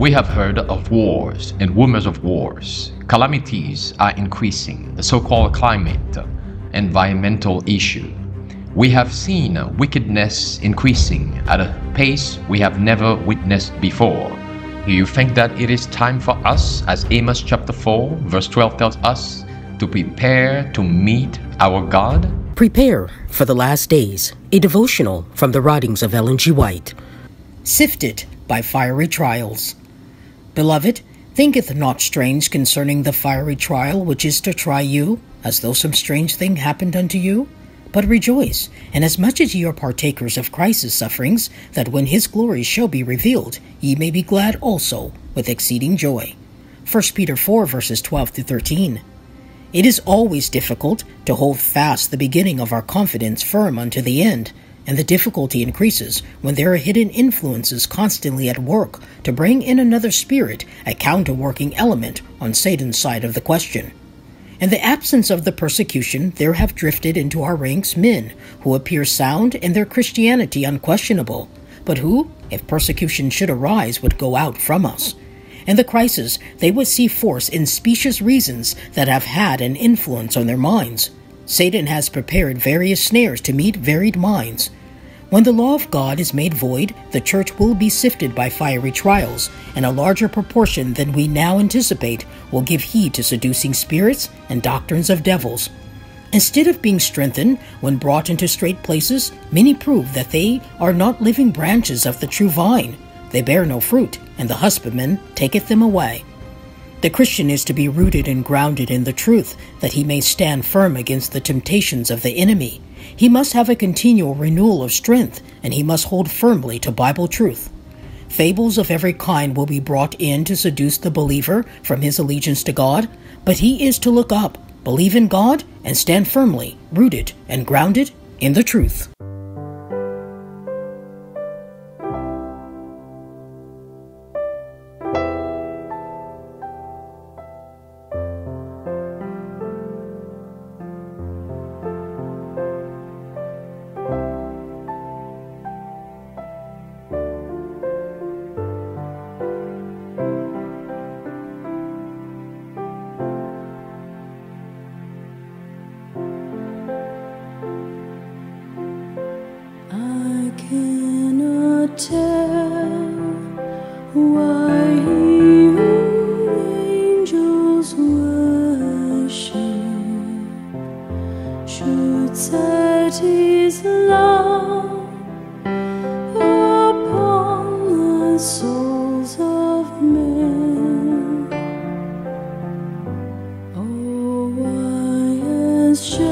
We have heard of wars and rumors of wars. Calamities are increasing, the so-called climate, environmental issue. We have seen wickedness increasing at a pace we have never witnessed before. Do you think that it is time for us, as Amos chapter 4 verse 12 tells us, to prepare to meet our God? Prepare for the Last Days, a devotional from the writings of Ellen G. White. Sifted by fiery trials. Beloved, think it not strange concerning the fiery trial which is to try you, as though some strange thing happened unto you? But rejoice, inasmuch as ye are partakers of Christ's sufferings, that when his glory shall be revealed, ye may be glad also with exceeding joy. 1 Peter 4 verses 12-13. It is always difficult to hold fast the beginning of our confidence firm unto the end, and the difficulty increases when there are hidden influences constantly at work to bring in another spirit, a counterworking element on Satan's side of the question. In the absence of the persecution, there have drifted into our ranks men who appear sound and their Christianity unquestionable, but who, if persecution should arise, would go out from us. In the crisis, they would see force in specious reasons that have had an influence on their minds. Satan has prepared various snares to meet varied minds. When the law of God is made void, the church will be sifted by fiery trials, and a larger proportion than we now anticipate will give heed to seducing spirits and doctrines of devils. Instead of being strengthened when brought into straight places, many prove that they are not living branches of the true vine. They bear no fruit, and the husbandman taketh them away. The Christian is to be rooted and grounded in the truth, that he may stand firm against the temptations of the enemy. He must have a continual renewal of strength, and he must hold firmly to Bible truth. Fables of every kind will be brought in to seduce the believer from his allegiance to God, but he is to look up, believe in God, and stand firmly, rooted and grounded in the truth. I cannot tell why you angels worship should set his love upon the souls of men. Oh, why as shepherd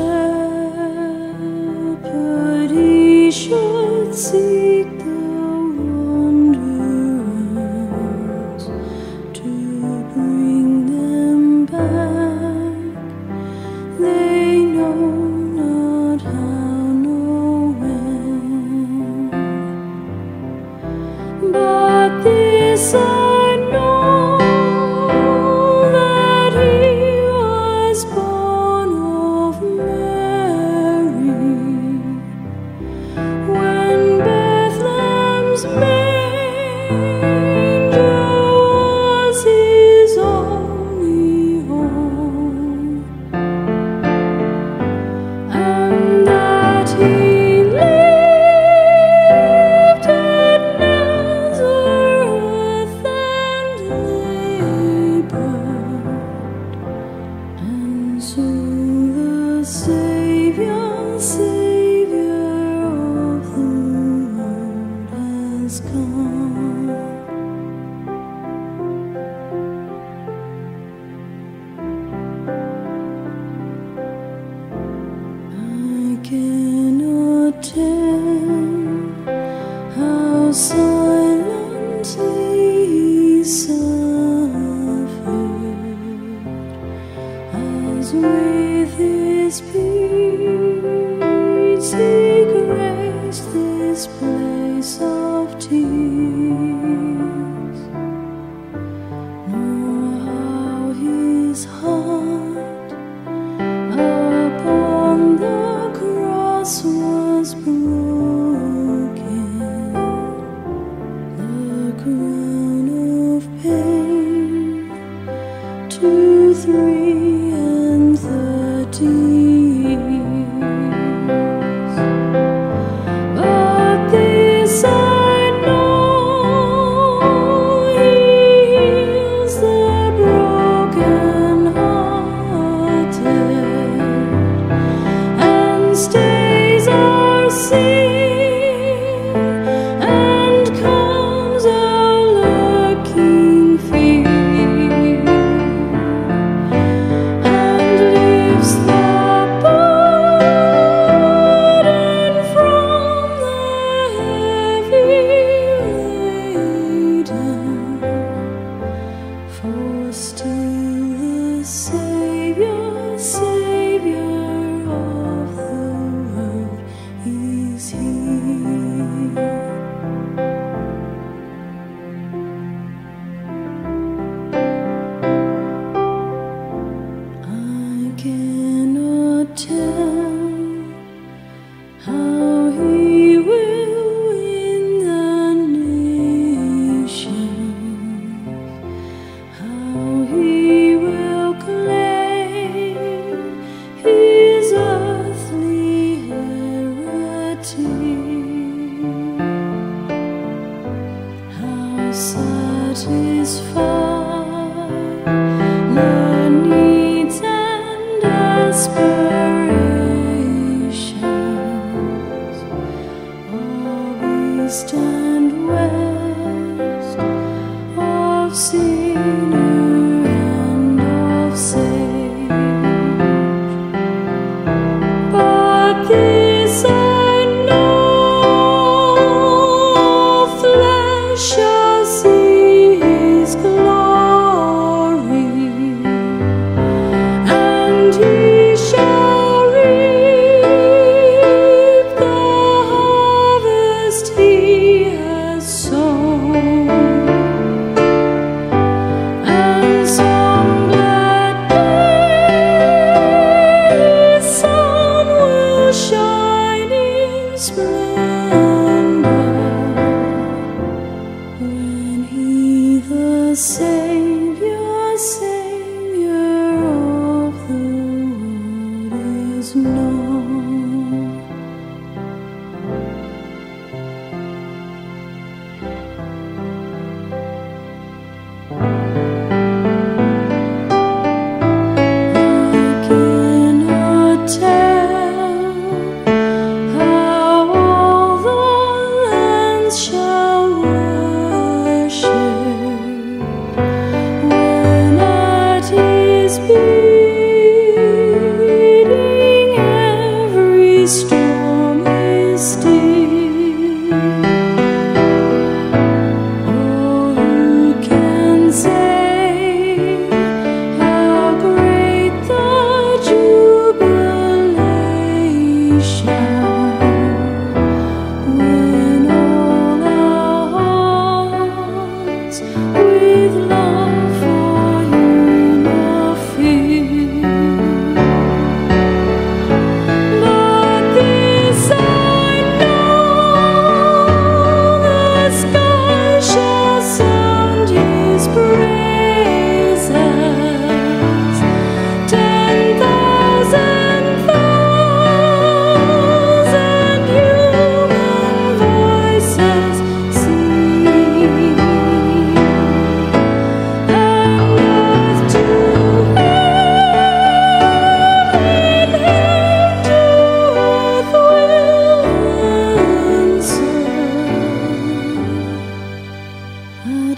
he should seek the wanderers to bring them back. They know not how nor when, but this I know, that he was born of Mary, when Bethlehem's manger was his only home, and that he lived at Nazareth and labored, and so the Savior of the world has come. I cannot tell how silently he suffered, as with his peace he graced this place of tears, nor how his heart upon the cross was broken, the crown of pain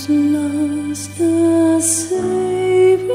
At last the Savior